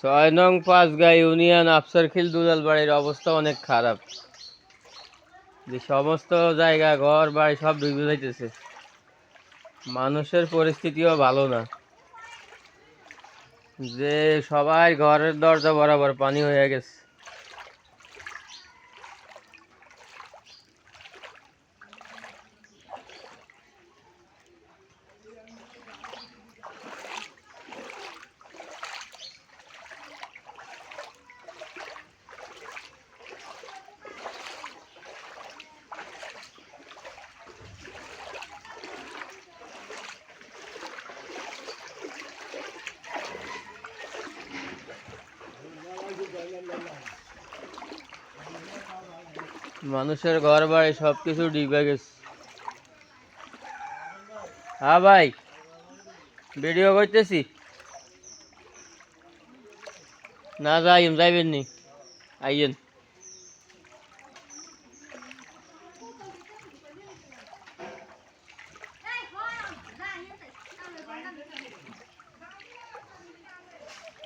৬ নং ৫গাঁ ইউনিয়ন আফসারখিল দুলালবাড়ির অবস্থা অনেক খারাপ। যে সমস্ত জায়গা ঘর বাড়ি সব ডুবে যাইতেছে, মানুষের পরিস্থিতিও ভালো না। যে সবাই ঘরের দরজা বরাবর পানি হয়ে গেছে। মানুষের ঘর বাড়ি সবকিছু ডুবে গেছে। হ্যাঁ ভাই, ভিডিও করতেছি না, যাইবেন নি, আইয়েন।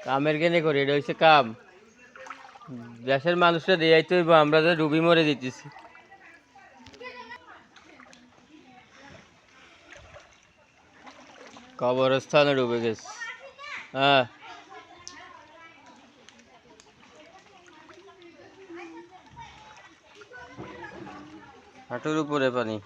কামের কেনে করি, এটা হচ্ছে কাম। দেশের মানুষরা দিয়াইতে হইব, আমরা তো ডুবি মরে দিতেছি। কবরস্থানে ডুবে গেছে। হ্যাঁ, হাঁটুর উপরে পানি।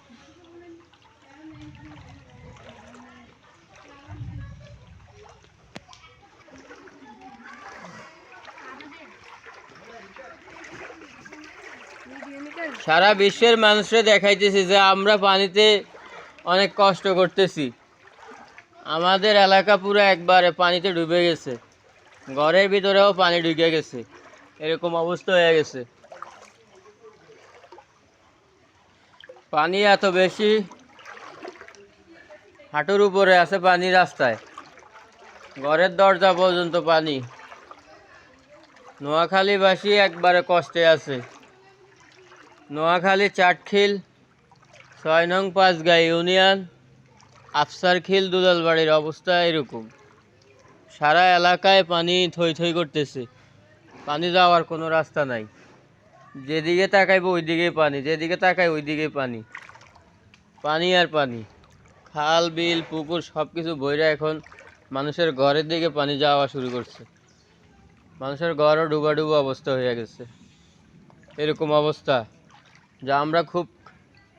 সারা বিশ্বের মানুষরা দেখাইতেছে যে আমরা পানিতে অনেক কষ্ট করতেছি। আমাদের এলাকা পুরো একবারে পানিতে ডুবে গেছে, ঘরের ভিতরেও পানি ঢুকে গেছে, এরকম অবস্থা হয়ে গেছে। পানি এত বেশি, হাঁটুর উপরে আছে পানি, রাস্তায় ঘরের দরজা পর্যন্ত পানি। নোয়াখালীবাসী একবারে কষ্টে আছে। নোয়াখালী চাটখিল ৬ নং ৫গাঁ ইউনিয়ন আফসারখিল দুলালবাড়ির অবস্থা এরকম। সারা এলাকায় পানি থই থই করতেছে, পানি যাওয়ার কোনো রাস্তা নাই। যেদিকে তাকাইব ওইদিকে পানি, যেদিকে তাকাই ওইদিকে পানি, পানি আর পানি। খাল বিল পুকুর সব কিছু বইরা এখন মানুষের ঘরের দিকে পানি যাওয়া শুরু করছে। মানুষের ঘরও ডুবা ডুবা অবস্থা হয়ে গেছে। এরকম অবস্থা যা আমরা খুব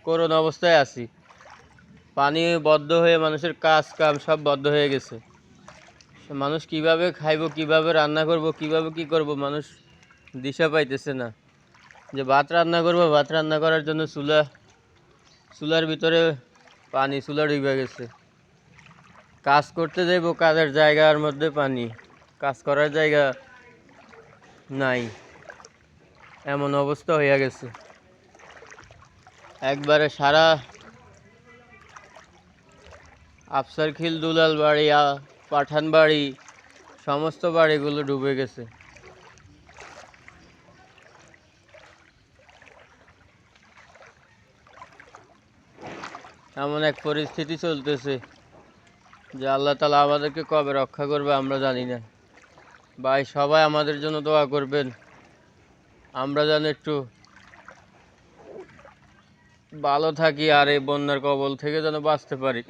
করুণ অবস্থায় আছি। পানি বদ্ধ হয়ে মানুষের কাজ কাম সব বদ্ধ হয়ে গেছে। মানুষ কিভাবে খাইব, কিভাবে রান্না করব, কিভাবে কি করব, মানুষ দিশা পাইতেছে না। যে ভাত রান্না করব, ভাত রান্না করার জন্য চুলার ভিতরে পানি, চুলা ডুবে গেছে। কাজ করতে যাইব, কাজের জায়গার মধ্যে পানি, কাজ করার জায়গা নাই, এমন অবস্থা হয়ে গেছে। একবারে সারা আফসারখিল দুলালবাড়ি পাঠানবাড়ি সমস্ত বাড়িগুলো ডুবে গেছে। এমন এক পরিস্থিতি চলতেছে যে আল্লাহ তাআলা আমাদেরকে কবে রক্ষা করবে আমরা জানি না। ভাই, সবাই আমাদের জন্য দোয়া করবেন, আমরা যেন একটু ভালো থাকি আর এই বন্যার কবল থেকে যেন বাঁচতে পারি।